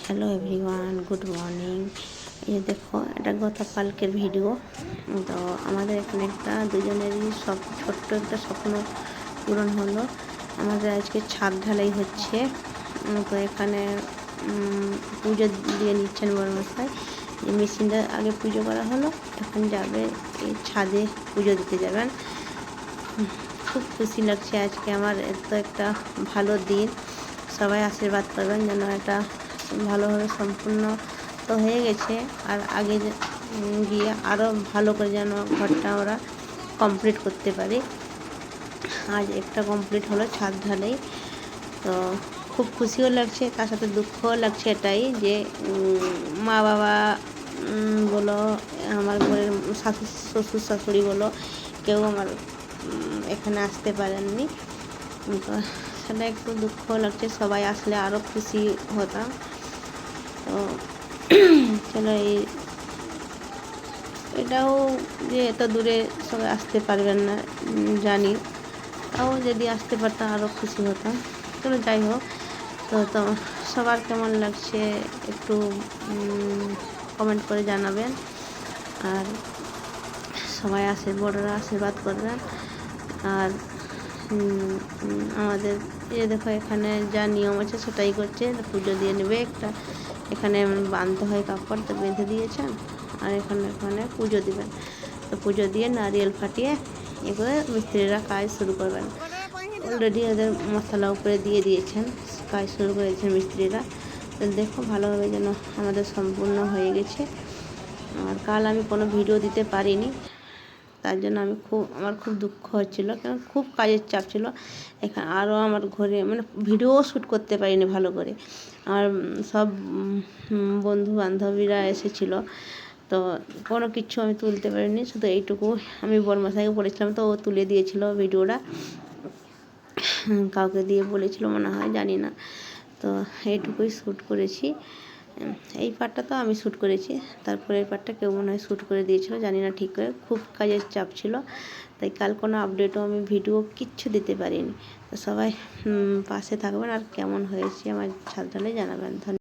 Hello everyone, good morning. এই দেখো, এটা গতকালকের ভিডিও। তো আমাদের এখানে একটা দুজনেরই সব ছোট্ট একটা স্বপ্ন পূরণ হলো। আমাদের আজকে ছাদ ঢালাই হচ্ছে। তো এখানে পুজো দিয়ে নিচ্ছেন বড়মশাই। এই মেশিনটা আগে পুজো করা হলো, এখন যাবে এই ছাদে পুজো দিতে যাবেন। খুব খুশি লাগছে আজকে আমার, এত একটা ভালো দিন। সবাই আশীর্বাদ করবেন যেন এটা ভালোভাবে সম্পূর্ণ তো হয়ে গেছে, আর আগে গিয়ে আরও ভালো করে যেন ঘরটা ওরা কমপ্লিট করতে পারে। আজ একটা কমপ্লিট হলো ছাদ ঢালাই। তো খুব খুশিও লাগছে, তার সাথে দুঃখও লাগছে এটাই যে মা বাবা বলো, আমার ঘরের শ্বশুর শাশুড়ি বলো, কেউ আমার এখানে আসতে পারেননি। তো সেটা একটু দুঃখও লাগছে, সবাই আসলে আরও খুশি হতাম। তো চলো, এটাও যে এত দূরে সবাই আসতে পারবেন না জানি, তাও যদি আসতে পারতাম আরও খুশি হতাম। চলো যাই হোক, তো সবার কেমন লাগছে একটু কমেন্ট করে জানাবেন। আর সবাই বড়রা আশীর্বাদ করবেন। আর আমাদের দেখো, এখানে যা নিয়ম আছে সেটাই করছে। পুজো দিয়ে নেবে একটা, এখানে বাঁধতে হয় কাপড়, তো বেঁধে দিয়েছেন। আর এখানে পুজো দিবেন। তো পুজো দিয়ে নারিয়েল ফাটিয়ে এগুলো মিস্ত্রিরা কাজ শুরু করবেন। অলরেডি ওদের মশলা উপরে দিয়ে দিয়েছেন, কাজ শুরু করেছেন মিস্ত্রিরা। তো দেখো, ভালোভাবে যেন আমাদের সম্পূর্ণ হয়ে গেছে। আর কাল আমি কোনো ভিডিও দিতে পারিনি, তার জন্য আমার খুব দুঃখ হচ্ছিলো, কারণ খুব কাজের চাপ ছিল। এখানে আরও আমার ঘরে ভিডিও শ্যুট করতে পারিনি ভালো করে। আমার সব বন্ধু বান্ধবীরা এসেছিলো, তো কোনো কিছু আমি তুলতে পারিনি। শুধু এইটুকু আমি বড়মশাইকে বলেছিলাম, তো ও তুলে দিয়েছিল ভিডিওটা। কাউকে দিয়ে বলেছিল মনে হয়, জানি না। তো এইটুকুই শ্যুট করেছি। এই পার্টটা তো আমি শ্যুট করেছি, তারপরে এই পার্টটা কেউ মনে হয় শ্যুট করে দিয়েছিল, জানি না ঠিক করে। খুব কাজের চাপ ছিল, তাই কাল কোনো আপডেটও আমি ভিডিও কিচ্ছু দিতে পারিনি। তো সবাই পাশে থাকবেন, আর কেমন হয়েছে আমার ছাদ ঢালাই জানাবেন। ধন্যবাদ।